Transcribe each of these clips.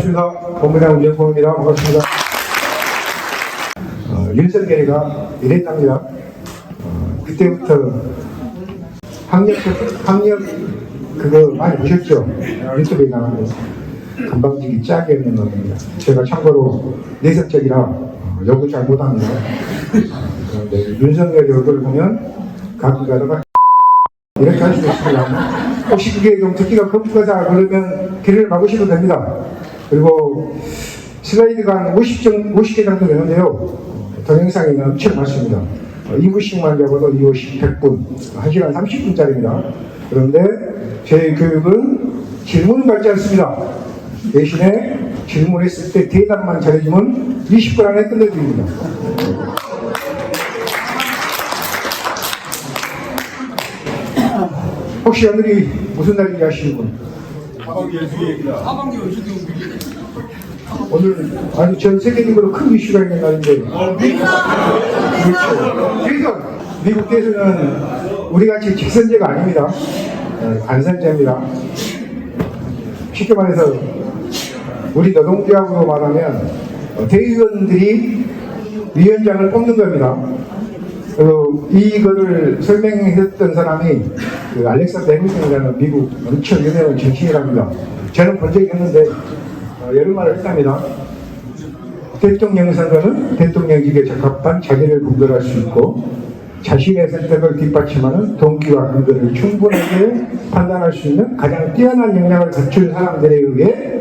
반갑습니다. 본부장 윤영봉입니다. 반갑습니다. 윤석열이가 이랬답니다. 그때부터 학력 그거 많이 보셨죠? 유튜브에 나가는 건방지기 짝이 없는 놈입니다. 제가 참고로 내성적이라 욕을 잘 못합니다. 윤석열 얼굴을 보면 가끔 가다가 이렇게 할 수도 있습니다. 혹시 그게 좀 듣기가 겁거다 그러면 귀를 막으셔도 됩니다. 그리고 슬라이드가 한 50개 정도 되는데요. 동영상이 엄청 많습니다. 2부씩만 잡아도 2부씩 100분, 1시간 30분짜리입니다. 그런데 제 교육은 질문을 받지 않습니다. 대신에 질문했을 때 대답만 잘해주면 20분 안에 끝내드립니다. 혹시 오늘이 무슨 날인지 아시는 분? 하반기 연수기획이다. 하반기 연수기획. 오늘 아주 전 세계적으로 큰 이슈가 있는 날인데. 그렇죠. 그래서 미국 대선은 우리같이 직선제가 아닙니다. 간선제입니다. 쉽게 말해서 우리 노동조합으로 말하면 대의원들이 위원장을 뽑는 겁니다. 이거를 설명했던 사람이 그 알렉산더 해밀턴이라는 미국 엄청 유명한 정치인이랍니다. 저는 본 적이 있는데 여러 말을 했답니다. 대통령 선거는 대통령직에 적합한 자기를 분별할 수 있고 자신의 선택을 뒷받침하는 동기와 근거를 충분하게 판단할 수 있는 가장 뛰어난 역량을 갖춘 사람들에 의해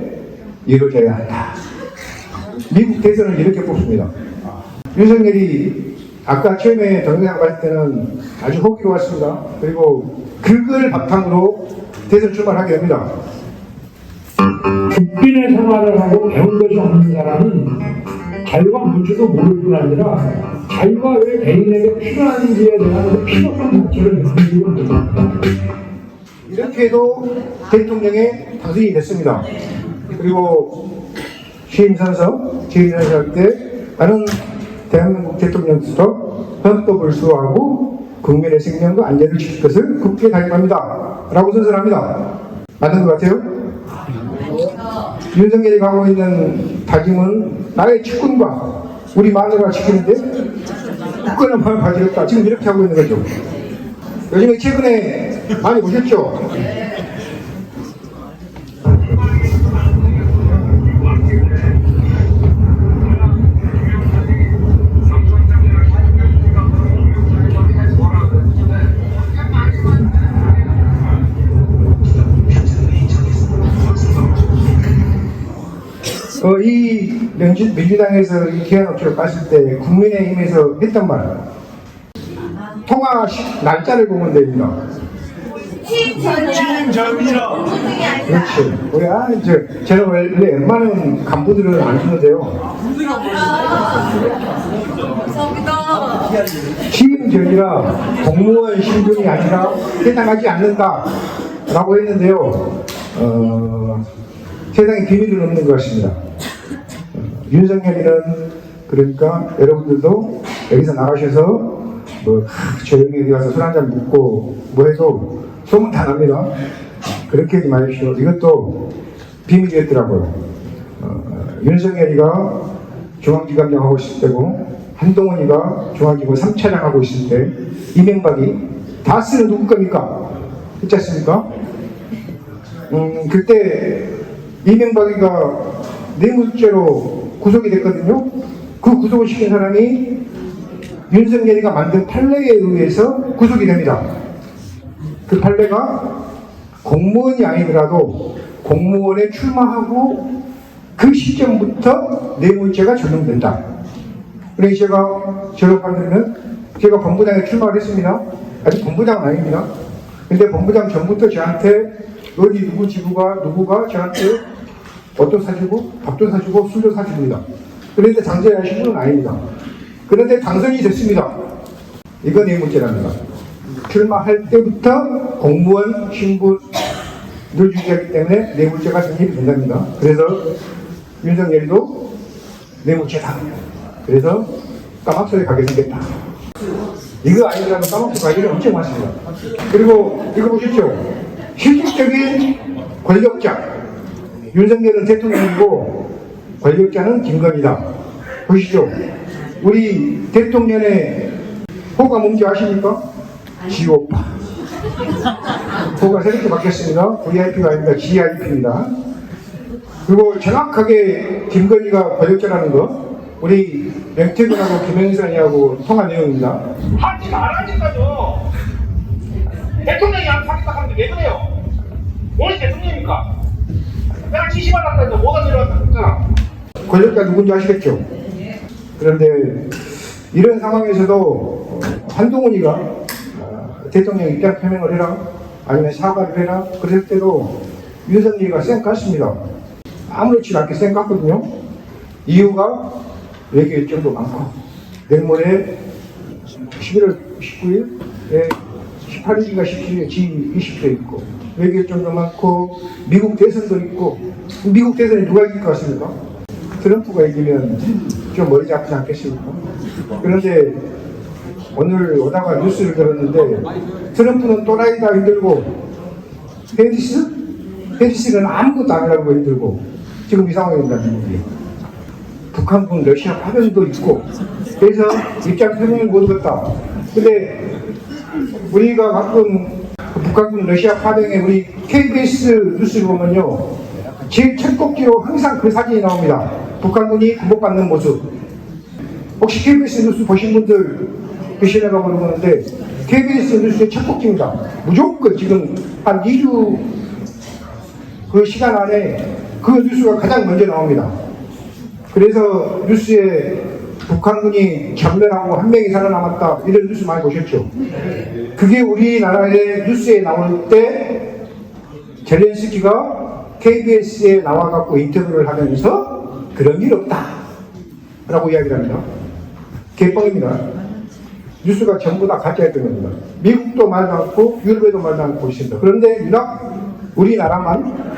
이루어져야 한다. 미국 대선을 이렇게 뽑습니다. 윤석열이 아까 처음에 동영상 봤을 때는 아주 호기로웠습니다. 그리고 그걸 바탕으로 대선 출마하게 됩니다. 국빈의 생활을 하고 배운 것이 없는 사람은 자유가 뭔지도 모를 뿐 아니라 자유가 왜 개인에게 필요한지에 대한 필요성 자체를 느끼고 못합니다. 이렇게 해도 대통령의 당선이 됐습니다. 그리고 취임선서 할 때 나는 대한민국 대통령으로서 헌법을 수호하고 국민의 생명과 안전을 지킬 것을 굳게 다짐합니다. 라고 선서합니다. 맞는 것 같아요? 윤석열이 가고 있는 다짐은 나의 측근과 우리 마누라가 지키는데 굳건한 마음을 가지겠다. 지금 이렇게 하고 있는 거죠. 요즘에 최근에 많이 보셨죠? 이 민주당에서 이 기한업체를 깠을 때 국민의힘에서 했던 말 통화 날짜를 보면 됩니다. 취임전이라. 그렇지. 우리 저는 원래 웬만한 간부들은 안 주는데요. 취임 전이라 공무원 신분이 아니라 해당하지 않는다 라고 했는데요. 세상에 비밀은 없는 것 같습니다. 윤석열이는 그러니까 여러분들도 여기서 나가셔서 뭐 조용히 어디 가서 술 한잔 먹고 뭐 해도 소문 다 납니다. 그렇게 하지 마십시오. 이것도 비밀이었더라고요. 윤석열이가 중앙지검장 하고 있을 때고 한동훈이가 중앙지검 3차장 하고 있을 때 이명박이 다 쓰는 누구 겁니까? 있지 않습니까? 그때 이명박이가 뇌물죄로 구속이 됐거든요. 그 구속을 시킨 사람이 윤석열이가 만든 판례에 의해서 구속이 됩니다. 그 판례가 공무원이 아니더라도 공무원에 출마하고 그 시점부터 뇌물죄가 적용된다. 그래서 제가 졸업하면 제가 본부장에 출마를 했습니다. 아직 본부장은 아닙니다. 근데 본부장 전부터 저한테 어디 누구 지부가 누구가 저한테 옷도 사주고 밥도 사주고 술도 사줍니다. 그런데 당선하신 분은 아닙니다. 그런데 당선이 됐습니다. 이건 뇌물죄랍니다. 출마할 때부터 공무원 신분을 유지하기 때문에 뇌물죄가 성립이 된답니다. 그래서 윤석열이도 뇌물죄다. 그래서 까막소리 가게 생겼다. 이거 아니더라도 까막소리 가게는 엄청 많습니다. 그리고 이거 보셨죠? 실질적인 권력자 윤석열은 대통령이고 권력자는 김건희다. 보시죠. 우리 대통령의 호가 뭔지 아십니까? 지오빠. 호가 새롭게 바뀌었습니다. VIP가 아닙니다. GIP입니다. 그리고 정확하게 김건희가 권력자라는 거 우리 명태균하고 김영선이하고 통한 내용입니다. 하지 말라니까요. 대통령이 안 사겠다 하는데 왜 그래요? 오늘 대통령입니까? 내가 지시받았다 해도 뭐가 들어갔다 했잖아. 권력자 누군지 아시겠죠? 그런데 이런 상황에서도 한동훈이가 대통령 입장 표명을 해라 아니면 사과를 해라 그랬을 때도 윤석열이가 쌩 깠습니다. 아무렇지 않게 쌩 깠거든요. 이유가 외교 일정도 많고 내일모레 11월 19일에 18일인가 17일에 G20도 있고 외교 일정도 많고 미국 대선도 있고 미국 대선에 누가 이길 것 같습니까? 트럼프가 이기면 좀 머리 잡지 않겠습니까? 그런데 오늘 오다가 뉴스를 들었는데 트럼프는 또라이다 힘들고 페리스는 아무것도 안 하려고 힘들고 지금 이 상황입니다. 미국이. 북한군 러시아 파병도 있고 그래서 입장 표명을 못 하겠다. 근데 우리가 가끔 북한군 러시아 파병에 우리 KBS 뉴스를 보면요 제일 첫 꼭지로 항상 그 사진이 나옵니다. 북한군이 구속받는 모습. 혹시 KBS 뉴스 보신 분들 계시나가 모르겠는데 KBS 뉴스의 첫 꼭지입니다. 무조건 지금 한 2주 그 시간 안에 그 뉴스가 가장 먼저 나옵니다. 그래서 뉴스에 북한군이 전멸하고 한 명이 살아남았다 이런 뉴스 많이 보셨죠? 그게 우리나라의 뉴스에 나올 때 젤렌스키가 KBS에 나와갖고 인터뷰를 하면서 그런 일 없다 라고 이야기를 합니다. 개뻥입니다. 뉴스가 전부 다 가짜였던 겁니다. 미국도 말도 않고 유럽에도 말도 않고 있습니다. 그런데 유독 우리나라만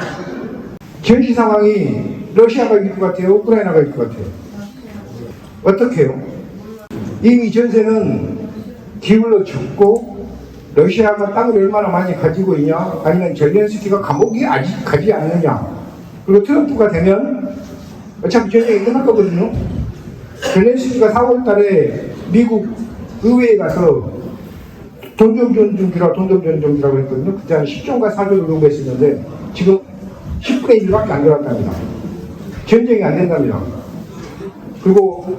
전시 상황이 러시아가 이길 것 같아요? 우크라이나가 이길 것 같아요? 어떻게 해요? 이미 전세는 기울어 졌고 러시아가 땅을 얼마나 많이 가지고 있냐 아니면 젤렌스키가 감옥에 아직 가지 않느냐 그리고 트럼프가 되면 어차피 전쟁이 끝날 거거든요. 젤렌스키가 4월 달에 미국 의회에 가서 돈 좀 주라고 했거든요. 그때 한 10조인가 4조를 요구했었는데 지금 10분의 1밖에 안 들어갔답니다. 전쟁이 안 된답니다. 그리고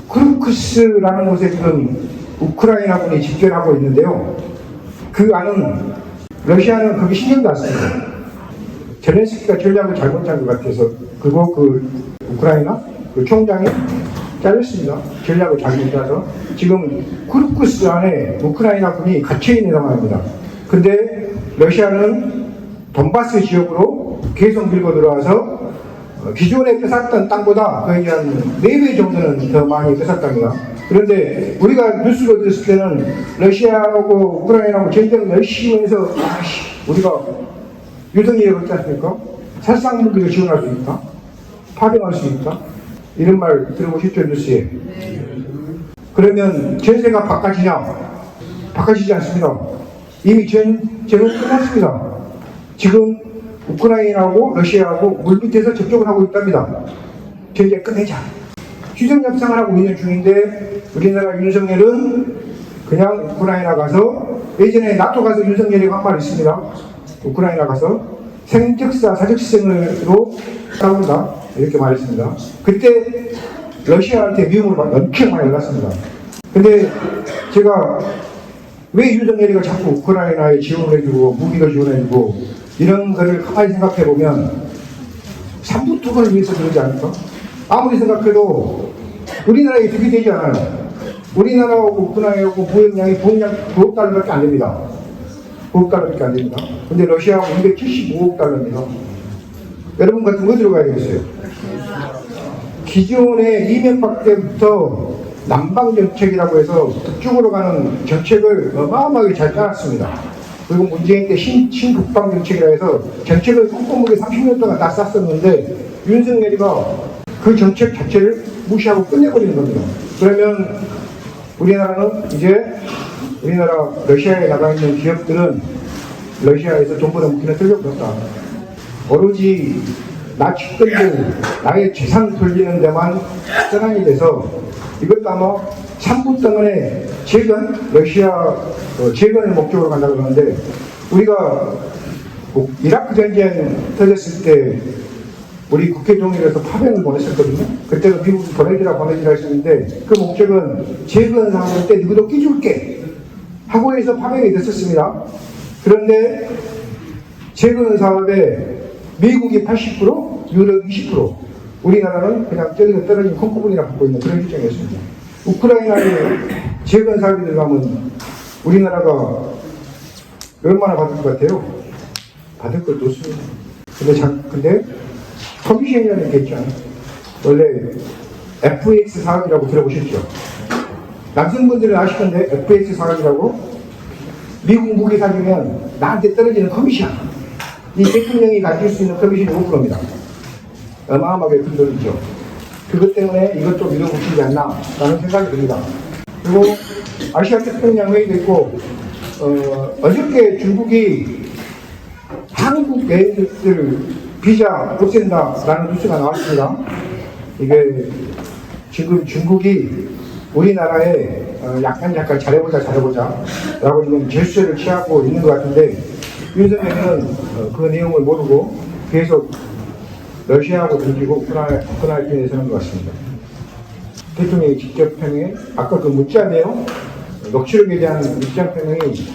크루크스라는 곳에 지금 우크라이나군이 집결하고 있는데요. 그 안은 러시아는 거기 신경도 안 씁니다. 젤렌스키가 전략을 잘못 짠 것 같아서 그리고 그 우크라이나 그 총장이 잘렸습니다. 전략을 잘못 짜서 지금 크루크스 안에 우크라이나 군이 갇혀있는 상황입니다. 근데 러시아는 돈바스 지역으로 계속 밀고 들어와서 기존에 뺏었던 땅보다 거의 한 4배 정도는 더 많이 뺏었답니다. 그런데 우리가 뉴스로 들었을 때는 러시아하고 우크라이나하고 전쟁을 열심히 해서 우리가 유동이에 그렇지 않습니까? 살상 무기를 지원할 수 있다? 파병할 수 있다? 이런 말 들어보셨죠 뉴스에? 그러면 전세가 바꿔지냐? 바꿔지지 않습니다. 이미 전쟁은 끝났습니다. 지금 우크라이나하고 러시아하고 물밑에서 접촉을 하고 있답니다. 전쟁 끝내자. 휴전 협상을 하고 있는 중인데 우리나라 윤석열은 그냥 우크라이나 가서 예전에 나토 가서 윤석열이 한 말 있습니다. 우크라이나 가서 생적사 사적생으로 싸운다 이렇게 말했습니다. 그때 러시아한테 미움을 엄청 많이 받았습니다. 근데 제가 왜 윤석열이가 자꾸 우크라이나에 지원을 해주고 무기를 지원해주고 이런 거를 가만히 생각해보면 삼부토건을 위해서 그러지 않을까? 아무리 생각해도 우리나라에 득이 되지 않아요. 우리나라하고 우크라이나하고 무역량이 9억 달러밖에 안 됩니다. 9억 달러밖에 안 됩니다. 근데 러시아하고 275억 달러입니다. 여러분 같은 거 들어가야 되겠어요. 기존의 이명박 때부터 남방정책이라고 해서 북쪽으로 가는 정책을 어마어마하게 잘 짜놨습니다. 그리고 문재인 때 신북방정책이라 해서 정책을 꼼꼼하게 30년 동안 다 쌌었는데 윤석열이가 그 정책 자체를 무시하고 끝내버리는 겁니다. 그러면 우리나라는 이제 우리나라 러시아에 나가 있는 기업들은 러시아에서 돈 버는 무기는 틀려버렸다. 오로지 나 죽든지 나의 재산 돌리는 데만 떠난이 돼서 이것도 아마 3분 동안에 재건, 러시아 재건을 목적으로 간다고 그러는데 우리가 이라크 전쟁 터졌을 때 우리 국회 동의에서 파병을 보냈었거든요. 그때도 미국이 보내주라 했었는데 그 목적은 재건 상황일 때 누구도 끼줄게 하고 해서 파병이 됐었습니다. 그런데 재건 사업에 미국이 80%, 유럽 20%, 우리나라는 그냥 저기서 떨어진 콩쿠분이나 받고 있는 그런 입장이었습니다. 우크라이나에 재건 사업이 들어가면 우리나라가 얼마나 받을 것 같아요? 받을 것도 없습니다. 근데 커미션이라는 게 있잖아요. 원래 FX 사업이라고 들어보셨죠? 남성분들은 아시던데 FX 사업이라고 미국 무기 사주면 나한테 떨어지는 커미션, 이 대통령이 가질 수 있는 커미션이 5%입니다. 어마어마하게 큰 돈이죠. 그것 때문에 이것 좀 밀어붙이지 않나 라는 생각이 듭니다. 그리고 아시아 태평양 회의도 있고 어저께 중국이 한국 여행객들 비자 없앤다라는 뉴스가 나왔습니다. 이게 지금 중국이 우리나라에 약간 잘해보자 라고 지금 제스처를 취하고 있는 것 같은데 윤석열은 그 내용을 모르고 계속 러시아하고 던지고 우크라이나에 대해서는 것 같습니다. 대통령이 직접 평에 아까 그 문자 내용 녹취록에 대한 입장 표명이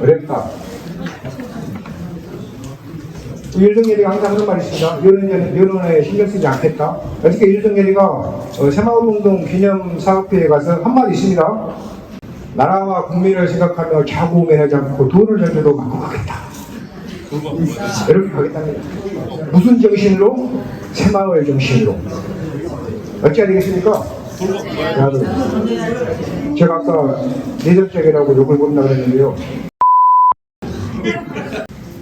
어렵다. 윤석열이가 항상 하는 말이 있습니다. 여론에 신경 쓰지 않겠다. 어저께 윤석열이가 새마을운동 기념사업회에 가서 한 말이 있습니다. 나라와 국민을 생각하며 자고 매하지 않고 돈을 던져도 맞고 가겠다. 이렇게 가겠답니다. 무슨 정신으로? 새마을 정신으로. 어찌 되겠습니까? 제가 아까 내전적이라고 욕을 본다고 했는데요.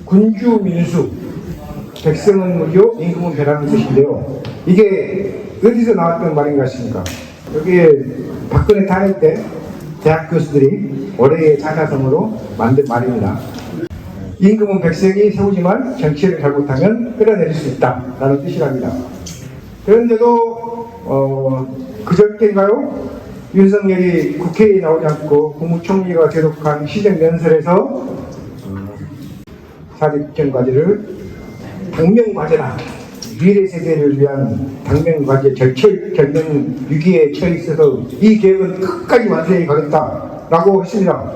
군주 민수, 백성은 무교, 임금은 배라는 뜻인데요. 이게 어디서 나왔던 말인 것 같습니까? 여기에 박근혜 탄핵 때 대학 교수들이 올해의 자사성으로 만든 말입니다. 임금은 백성이 세우지만 정치를 잘못하면 끌어내릴 수 있다라는 뜻이랍니다. 그런데도 그저께인가요? 윤석열이 국회에 나오지 않고 국무총리가 계속한 시정연설에서 사직전과제를 당면과제라 미래 세대를 위한 당면과제 절명 위기에 처해 있어서 이 계획은 끝까지 완성해 가겠다라고 했습니다.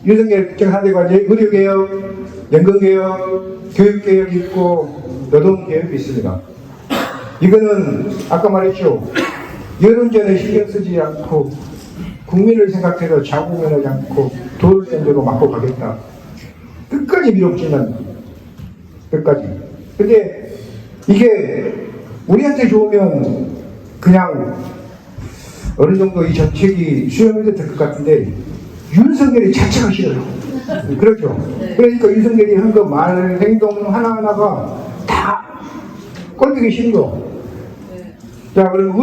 윤석열 국정사대과제 의료개혁, 연금개혁, 교육개혁이 있고 노동개혁이 있습니다. 이거는 아까 말했죠. 여론전에 신경 쓰지 않고 국민을 생각해서 자고면하지 않고 돌을 던져도 맞고 가겠다. 끝까지 밀어붙인다는 거예요. 끝까지. 근데 이게 우리한테 좋으면 그냥 어느 정도 이 정책이 수용이 될 것 같은데 윤석열이 자체가 싫어요. 그렇죠. 그러니까 윤석열이 한 그 말, 행동 하나하나가 다 꼴보기 싫은 거. 자, 그럼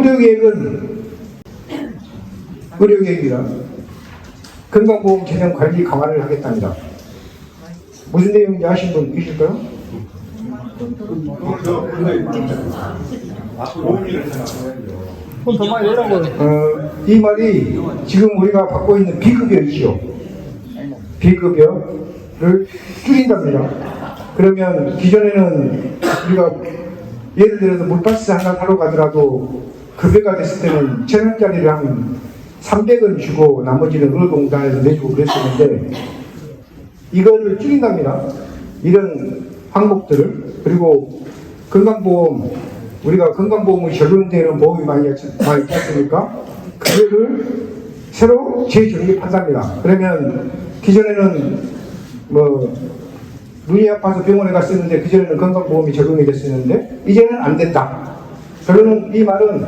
의료계획이라 건강보험 재정 관리 강화를 하겠답니다. 무슨 내용인지 아시는 분 계실까요? 이 말이 지금 우리가 받고 있는 비급여이죠. 비급여를 줄인답니다. 그러면 기존에는 우리가 예를 들어서 물박스 하나 사러 가더라도 급여가 됐을 때는 1,000원짜리를 한 300원 주고 나머지는 의료공단에서 내주고 그랬었는데 이거를 줄인답니다. 이런 항목들을. 그리고 건강보험, 우리가 건강보험이 적용되는 보험이 많이 있지 않습니까? 그거를 새로 재정립한답니다. 그러면 기존에는 눈이 아파서 병원에 갔었는데 그전에는 건강보험이 적용이 됐었는데 이제는 안 된다. 결론은 이 말은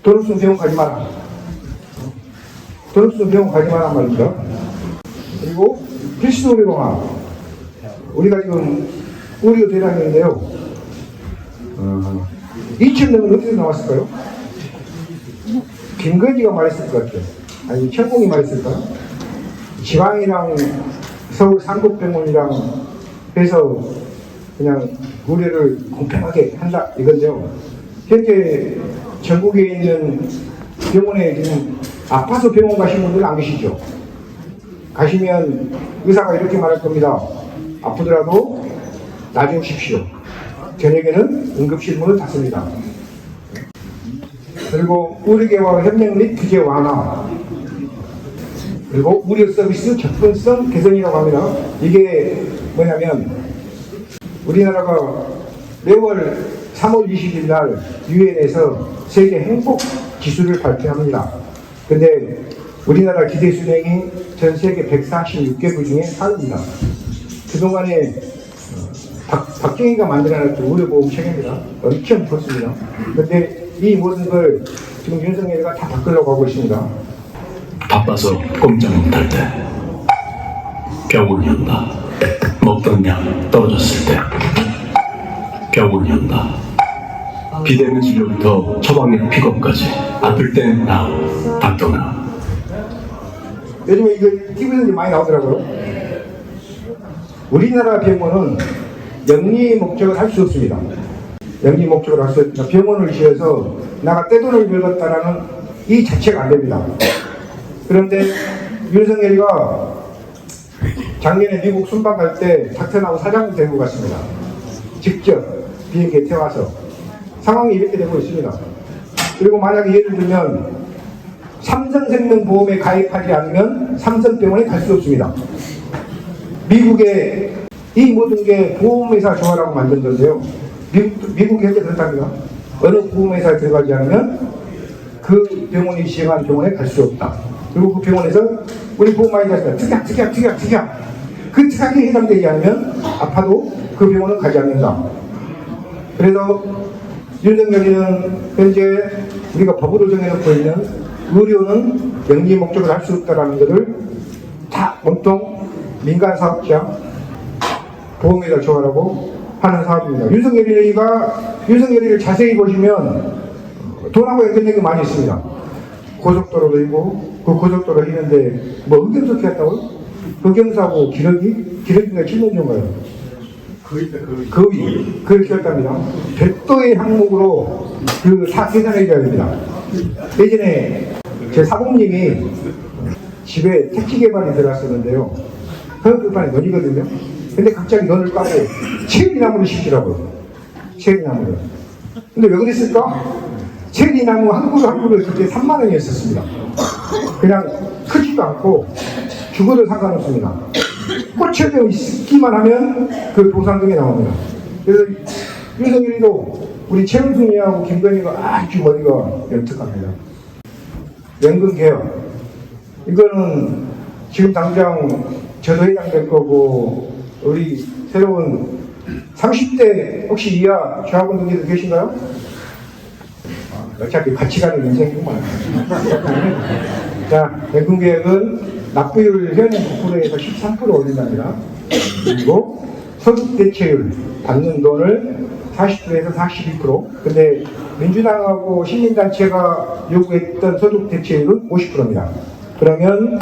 돈 없으면 병원 가지 마라. 돈 없으면 병원 가지 마란 말입니다. 그리고 필수 의료공학. 우리가 지금 의료 대란인데요. 2,000명은 어디서 나왔을까요? 김건희가 말했을 것 같아요. 아니, 천공이 말했을까요? 지방이랑 서울 상급병원이랑 해서 그냥 의료를 공평하게 한다 이건데요. 현재 전국에 있는 병원에 지금 아파서 병원 가신 분들 안 계시죠? 가시면 의사가 이렇게 말할 겁니다. 아프더라도 나중에 오십시오. 저녁에는 응급실 문을 닫습니다. 그리고 의료계와 협력 및 규제 완화, 그리고 의료 서비스 접근성 개선이라고 합니다. 이게 뭐냐면 우리나라가 매월 3월 20일 날 유엔에서 세계 행복 지수를 발표합니다. 근데 우리나라 기대 수령이 전 세계 146개국 중에 4위입니다. 그동안에 박정희가 만들어놨던 의료보험 체계입니다. 엄청 좋습니다. 근데 이 모든 걸 지금 윤석열이가 다 바꾸려고 하고 있습니다. 바빠서 꼼짝 못할 때, 벽을 연다. 먹던 약 떨어졌을 때, 벽을 연다. 비대면 진료부터 처방약 픽업까지 아플 땐 나, 닥터나. 요즘에 이거 TV에서 많이 나오더라고요. 우리나라 병원은 영리 목적을 할 수 없습니다. 영리 목적을 할 수 없습니다. 병원을 지어서 나가 떼돈을 벌었다라는 이 자체가 안 됩니다. 그런데 윤석열이가 작년에 미국 순방 갈 때 닥터나고 사장을 데리고 갔습니다. 직접 비행기에 태워서 상황이 이렇게 되고 있습니다. 그리고 만약에 예를 들면 삼성생명보험에 가입하지 않으면 삼성병원에 갈 수 없습니다. 미국의 이 모든 게 보험회사 조화라고 만든 건데요. 미국이 현재 그렇답니다. 어느 보험회사에 들어가지 않으면 그 병원이 시행한 병원에 갈 수 없다. 그리고 그 병원에서 우리 보험 많이 갔습니다. 특약. 그 특약에 해당되지 않으면 아파도 그 병원은 가지 않는다. 그래서 윤석열이는 현재 우리가 법으로 정해놓고 있는 의료는 영리 목적을 할 수 없다는 것을 다 온통 민간 사업자 보험회사 조화라고 하는 사업입니다. 윤석열이를 자세히 보시면 돈하고 연결된 게 많이 있습니다. 고속도로도 있고 그 고속도로 있는데 뭐 흑염소 키웠다고요? 흑염소하고 기러기가 7년 전가요? 그걸 키웠답니다. 별도의 항목으로 그 계산해줘야 됩니다. 예전에 제 사모님이 집에 택지 개발이 들어왔었는데요. 현금판에 논이거든요. 근데 갑자기 논을 까고 체리나무를 심더라고요. 체리나무를. 근데 왜 그랬을까? 체리나무 한 그루 그때 3만 원이었었습니다. 그냥 크지도 않고 죽어도 상관없습니다. 꽂혀져 있기만 하면 그 보상금이 나옵니다. 그래서 윤석열이도 우리 최은순이하고 김건희가 아주 머리가 연특합니다. 연금개혁. 이거는 지금 당장 저도 해당될 거고 우리 새로운 30대 혹시 이하 조합원분들도 계신가요? 어차피 같이 가는 인생이구만. 자, 연금개혁은 납부율 현행 9%에서 13% 올린답니다. 그리고 소득 대체율 받는 돈을 40%에서 42%. 근데 민주당하고 시민단체가 요구했던 소득 대체율은 50%입니다. 그러면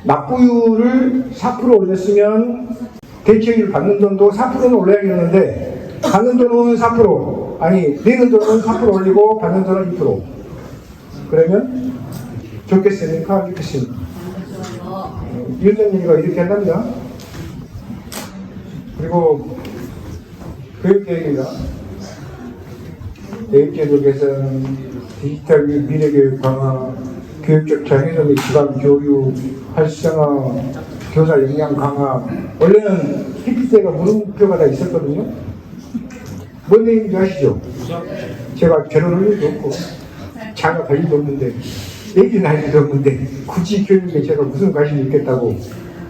납부율을 4% 올렸으면 대체율 받는 돈도 4%는 올려야겠는데 받는 돈은 4%, 아니 내는 돈은 4% 올리고 받는 돈은 2%. 그러면 좋겠습니까? 안 좋겠습니까? 윤석열이가 이렇게 한답니다. 그리고 교육계획입니다. 교육제도 개선, 디지털 미래교육 강화, 교육적 자율성 및 기반 교육 활성화, 교사 역량 강화. 원래는 PPT가 물음표가 다 있었거든요. 뭔 얘기인지 아시죠? 제가 결혼할 일도 없고 장가 갈 일도 없는데 얘기는 할 일도 없는데 굳이 교육에 제가 무슨 관심이 있겠다고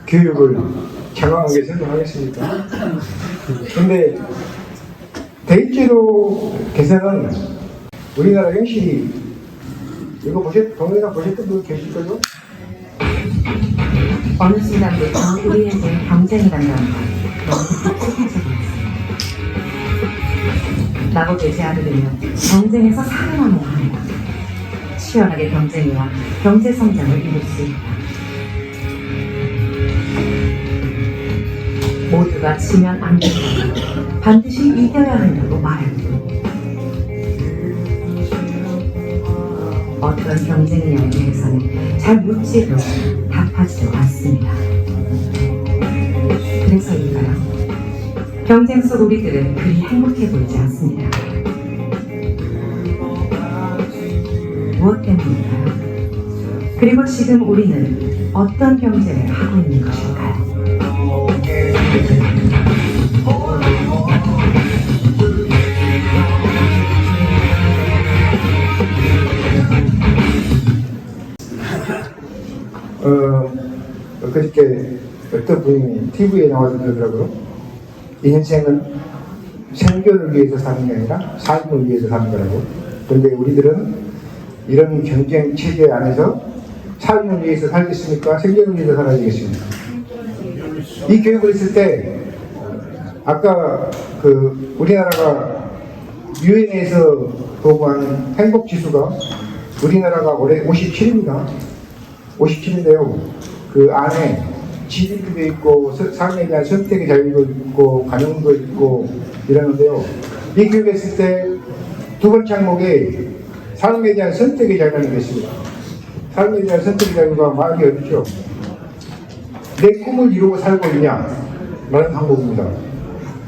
교육을 장황하게 설명하겠습니까? 근데 대입제도 개선은 우리나라 형식이 이거 동영상 보셨던 분 계실걸요? 어느 순간부터 우리에게 경쟁이라는 건 너무 익숙해지고 마법되지 않으려면 경쟁에서 살아남아야 합니다. 치열하게 경쟁해야 경제 성장을 이룰 수 있다. 모두가 지면 안 된다. 반드시 이겨야 한다고 말합니다. 어떤 경쟁력에 대해서는 잘 묻지도 답하지도 않습니다. 그래서일까요? 경쟁 속 우리들은 그리 행복해 보이지 않습니다. 무엇 때문일까요? 그리고 지금 우리는 어떤 경쟁을 하고 있는 것일까요? 그저께 어떤 분이 TV에 나와서 그러더라고요. 인생은 생존을 위해서 사는 게 아니라 삶을 위해서 사는 거라고. 그런데 우리들은 이런 경쟁 체제 안에서 삶을 위해서 살겠습니까? 생존을 위해서 살아야 되겠습니까? 이 교육을 했을 때 아까 그 우리나라가 유엔에서 보고한 행복 지수가 우리나라가 올해 57입니다. 57인데요. 그 안에 GDP도 있고 삶에 대한 선택의 자유도 있고 가정도 있고 이러는데요. 이 교육했을 때 두 번째 항목에 삶에 대한 선택의 자유라는 게 있습니다. 삶에 대한 선택의 자유가 말이 어렵죠. 내 꿈을 이루고 살고 있냐? 라는 항목입니다.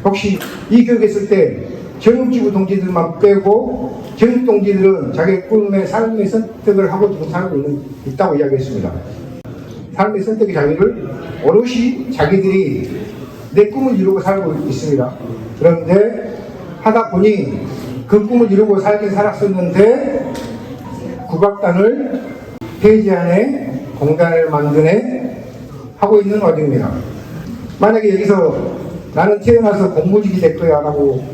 혹시 이 교육했을 때 전업지구 동지들만 빼고 전업 동지들은 자기 꿈의 삶의 선택을 하고 지금 살고 있다고 이야기했습니다. 삶의 선택의 자유를 오롯이 자기들이 내 꿈을 이루고 살고 있습니다. 그런데 하다 보니 그 꿈을 이루고 살긴 살았었는데 국악단을 폐지하네, 공단을 만드네 하고 있는 와중입니다. 만약에 여기서 나는 태어나서 공무직이 될 거야 라고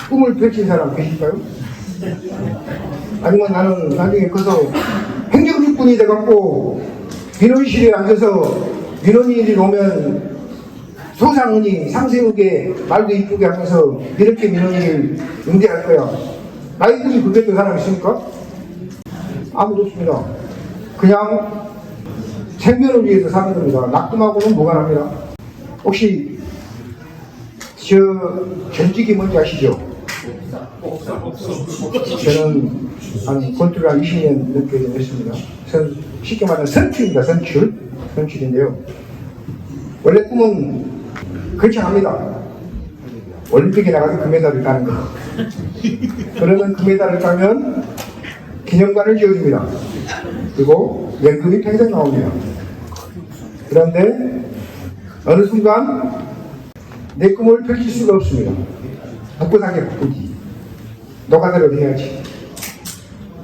꿈을 펼친 사람 계실까요? 아니면 나는 나중에 커서 행정직군이 돼갖고 민원실에 앉아서 민원인이 오면 소상은이 상세하게 말도 이쁘게 하면서 이렇게 민원인을 응대할 거야. 나이들이 그랬던 사람 있습니까? 아무도 없습니다. 그냥 생존을 위해서 사는 겁니다. 낙금하고는 무관합니다. 혹시 저 전직이 뭔지 아시죠? 저는 한 권투를 한 20년 넘게 했습니다. 쉽게 말하면 선출입니다. 선출인데요. 원래 꿈은 그렇지 않습니다. 올림픽에 나가서 금메달을 따는 거예요. 그러면 금메달을 따면 기념관을 지어줍니다. 그리고 연금이 평생 나옵니다. 그런데 어느 순간 내 꿈을 펼칠 수가 없습니다. 먹고 살게 바쁘지. 노가다를 해야지.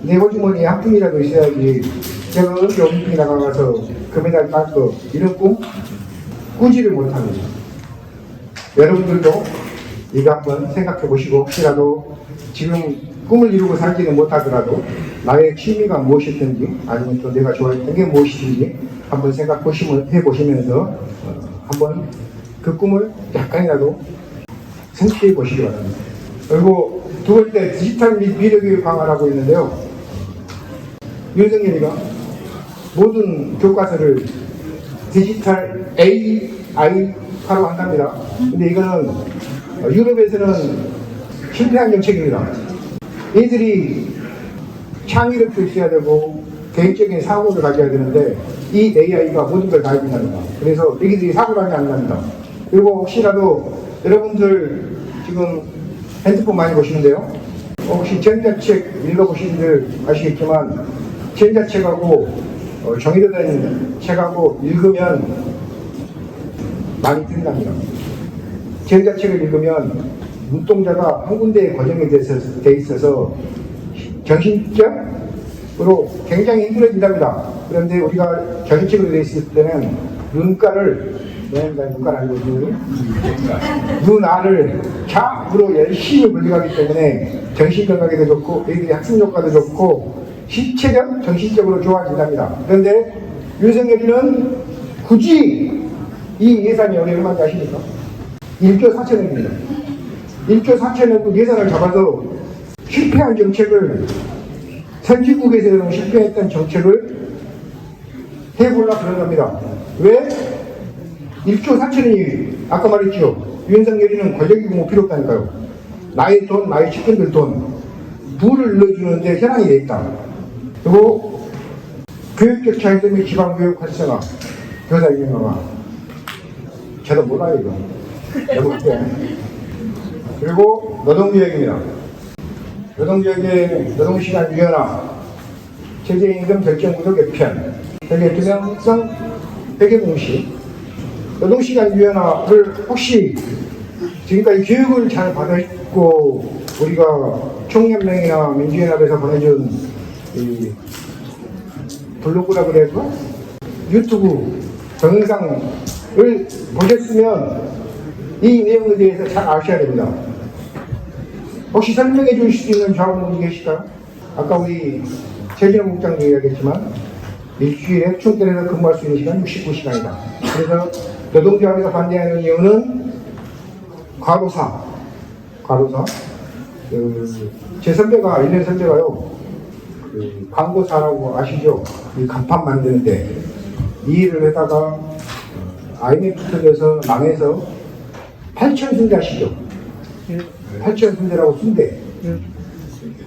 내 호주머니에 한 푼이라도 있어야지. 제가 언제 올림픽에 나가서 금메달 딸 거 이런 꿈 꾸지를 못합니다. 여러분들도 이거 한번 생각해 보시고 혹시라도 지금 꿈을 이루고 살지는 못하더라도 나의 취미가 무엇이든지 아니면 또 내가 좋아했던 게 무엇이든지 한번 생각해 보시면서 한번 그 꿈을 약간이라도 성취해 보시기 바랍니다. 그리고 두 번째 디지털 및 미래교육 강화라고 있는데요. 윤석열이가 모든 교과서를 디지털 AI화로 한답니다. 근데 이거는 유럽에서는 실패한 정책입니다. 얘들이 창의력도 있어야 되고 개인적인 사고를 가져야 되는데 이 AI가 모든 걸 다 해준답니다. 그래서 얘기들이 사고를 하지 않는답니다. 그리고 혹시라도 여러분들 지금 핸드폰 많이 보시는데요. 혹시 전자책 읽어보신 분들 아시겠지만 전자책하고 정의로 된 책하고 읽으면 많이 틀린답니다. 전자책을 읽으면 눈동자가 한 군데에 고정이 돼 있어서 정신적으로 굉장히 힘들어진답니다. 그런데 우리가 정신적으로 돼 있을 때는 눈가를 눈알을 좌우로 열심히 굴려가기 때문에 정신건강에도 좋고 애들이 학습 효과도 좋고 신체적, 정신적으로 좋아진답니다. 그런데 윤석열이는 굳이 이 예산이 얼마인지 아십니까? 1조 4천억입니다. 1조 4천억 예산을 잡아서 실패한 정책을 선진국에서는 실패했던 정책을 해보려고 그런 겁니다. 왜? 1조 4천억이 아까 말했죠. 윤석열이는 권력이고 뭐 필요 없다니까요. 나의 돈, 나의 측근들 돈, 부를 넣어주는데 현황이 돼 있다. 그리고 교육적 차이점 및 지방교육 활성화, 교사 유명화. 저도 몰라요, 이거. 너무 그때. 그리고 노동개혁입니다. 노동시간 유연화, 최저임금 결정구조 개편, 회계 투명성, 회계공시, 노동시간 유연화를 혹시 지금까지 교육을 잘 받았고 우리가 총연맹이나 민주연합에서 보내준 이 블로그라 그래서 유튜브 동영상을 보셨으면 이 내용에 대해서 잘 아셔야 됩니다. 혹시 설명해 주실 수 있는 좌우분이 계실까요? 아까 우리 최진호 국장도 이야기했지만 일주일에 충전해서 근무할 수 있는 시간 69시간이다. 그래서 노동조합에서 반대하는 이유는 과로사. 제 선배가, 1년 선배가요, 광고사라고 아시죠? 이 간판 만드는데 이 일을 하다가 IMF 터져서 망해서 8,000순대 아시죠? 8,000순대라고 순대.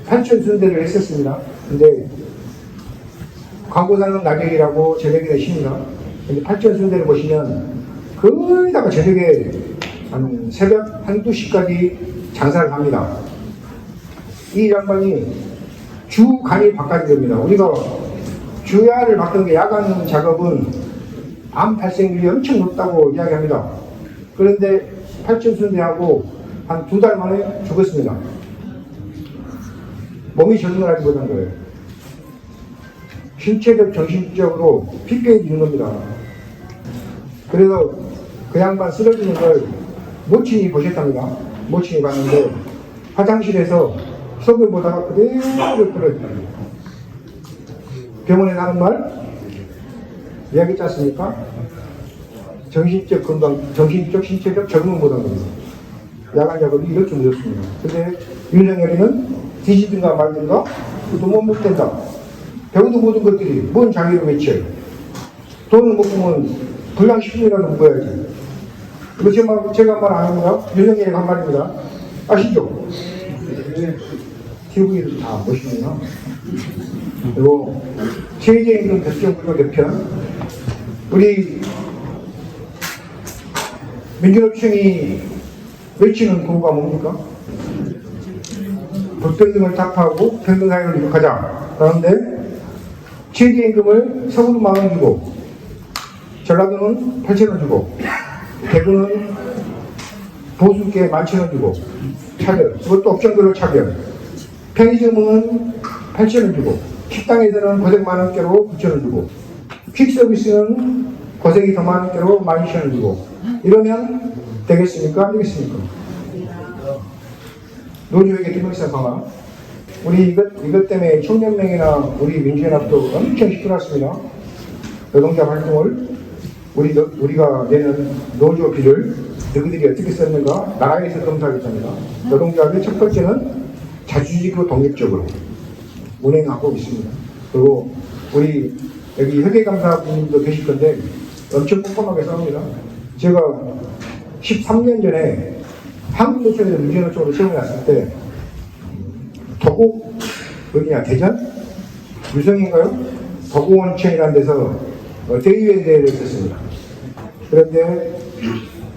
8,000순대를 했었습니다. 근데 광고사는 낙역이라고 저녁에 내십니다. 근데 8,000순대를 보시면 거의 다가 저녁에 한 새벽 1~2시까지 장사를 합니다. 이 양반이 주간이 바꿔야 됩니다. 우리가 주야를 받던 게 야간 작업은 암 발생률이 엄청 높다고 이야기합니다. 그런데 8,000순대하고 한 2달 만에 죽었습니다. 몸이 적응을 하지 못한 거예요. 신체적, 정신적으로 피폐해지는 겁니다. 그래서 그 양반 쓰러지는 걸 모친이 보셨답니다. 모친이 봤는데 화장실에서 속을 보다가 그대로 떨어집니다. 병원에 가는 말 이야기했지 않습니까? 정신적 건강, 정신적, 신체적 적응을 못한 겁니다. 야간 작업이 이렇게 늦었습니다. 근데 윤석열이는 뒤지든가 말든가 그도 못 된다. 배우도 모든 것들이 뭔 장애를 외쳐요. 돈을 못 보면 불량식품이라도 먹어야지. 이거 제가 말 안 합니다. 윤석열이 한 말입니다. 아시죠? TV에도 다 보시면요. 그리고 최저임금 결정구조 개편, 우리 민주노총이 외치는 구호가 뭡니까? 불평등을 타파하고 평등사회를 이룩하자. 그런데 최저임금을 서울은 10,000원 주고 전라도는 8,000원 주고 대구는 보수께 11,000원 주고 차별, 그것도 업종별로 차별. 편의점은 8,000원 주고 식당에서는 고생 10,000원께로 9,000원 주고 퀵서비스는 고생이 더 많은께로 12,000원 주고 이러면 되겠습니까? 안 되겠습니까? 노조에게 투명성 강화. 우리 이것 때문에 총연맹이나 우리 민주연합도 엄청 시끄럽습니다. 노동자 활동을 우리가 내는 노조비를 너희들이 어떻게 썼는가 나라에서 검사하겠답니다. 노동자의 첫 번째는 자주지고 독립적으로 운행하고 있습니다. 그리고 우리 여기 회계감사분도 계실 건데 엄청 꼼꼼하게 싸웁니다. 제가 13년 전에 한국노총에서 민주노총으로 세워놨을 때 도곡 어디냐 대전? 유성인가요? 도곡원천이라는 데서 대의회대회를 했었습니다. 그런데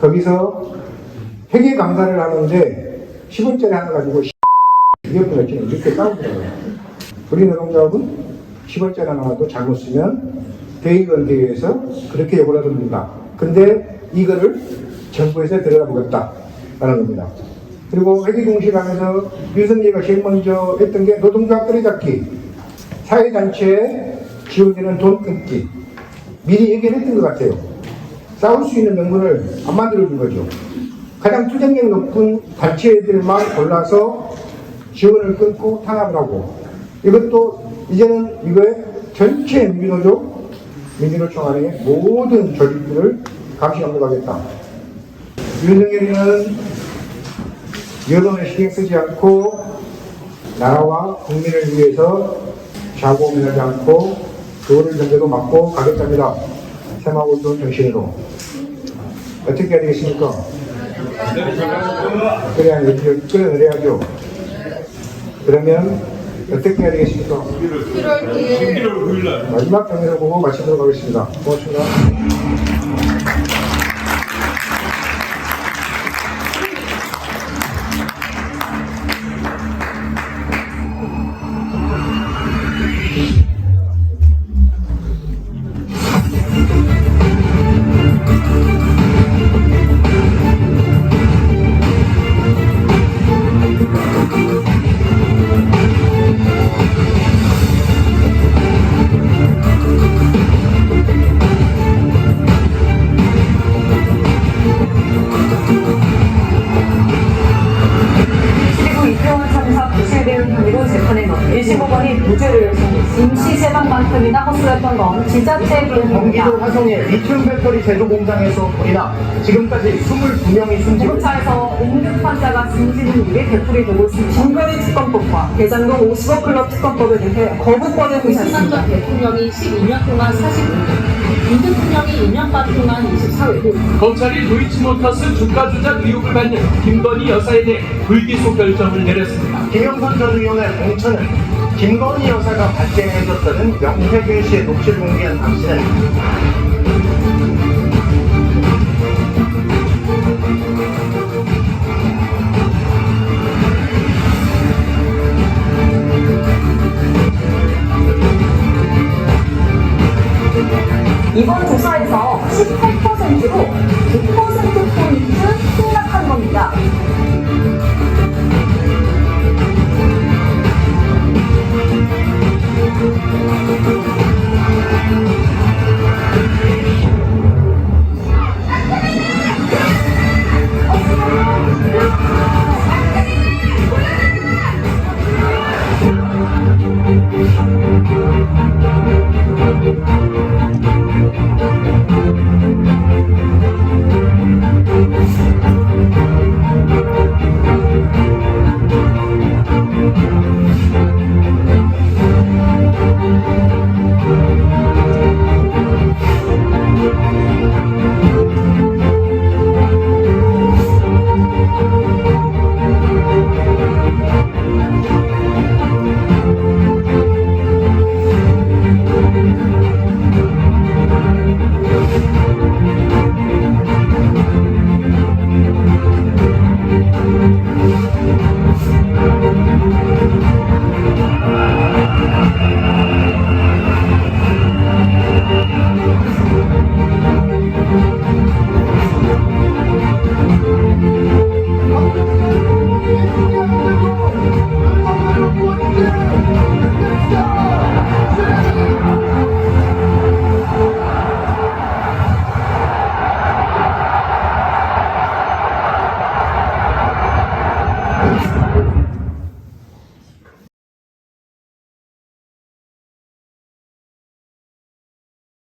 거기서 회계 감사를 하는데 10원짜리 하나 가지고 이어폰을 치는 이렇게 싸우더라고요. 우리 노동조합은 10원짜리 하나도 잘못 쓰면 대의원 대회에서 그렇게 욕을 하던니다. 근데 이거를 정부에서 들여다보겠다라는 겁니다. 그리고 회계공시하면서 윤석열이가 제일 먼저 했던 게 노동조합 때려잡기, 사회단체에 지원되는 돈 끊기. 미리 얘기를 했던 것 같아요. 싸울 수 있는 명분을 안 만들어준 거죠. 가장 투쟁력 높은 단체들만 골라서 지원을 끊고 탄압을 하고 이것도 이제는 이거에 전체 민주노총 안에 모든 조직들을 감시 감독하겠다. 윤석열이는 여론을 신경 쓰지 않고 나라와 국민을 위해서 좌고우면하지 않고 그거를 전제로 막고 가겠답니다. 새마을 돈 정신으로 어떻게 해야 되겠습니까? 그래야 이렇게 끌어내려야죠. 그러면 어떻게 해야 되겠습니까? 11월 9일 날. 마지막 경기를 보고 마치도록 하겠습니다. 고맙습니다. 그리고 이태원 참사 부실대응 혐의로 재판에 넣은 1심법원이 무죄를 선고했습니다. 임시 세방만큼이나 헛수였던 건 지자체의 경기도 비용입니다. 화성의 리튬 배터리 제조 공장에서 보이나 지금까지 22명이 숨지고 구급차에서 응급 환자가 숨지는 일이 되풀이되고 있습니다. 중거리 특검법과 대장동 50억 클럽 특검법에 대해 거부권을 이승만 전 의사했습니다. 대통령이 12년 동안 45회, 이 대통령이 2년 반 동안 24회고 검찰이 도이치모터스 주가 조작 의혹을 받는 김건희 여사에 대해 불기소 결정을 내렸습니다. 김영선 전 의원의 공천은 김건희 여사가 발제해줬다는 명태균 씨의 녹취를 공개한 당시는 이번 조사에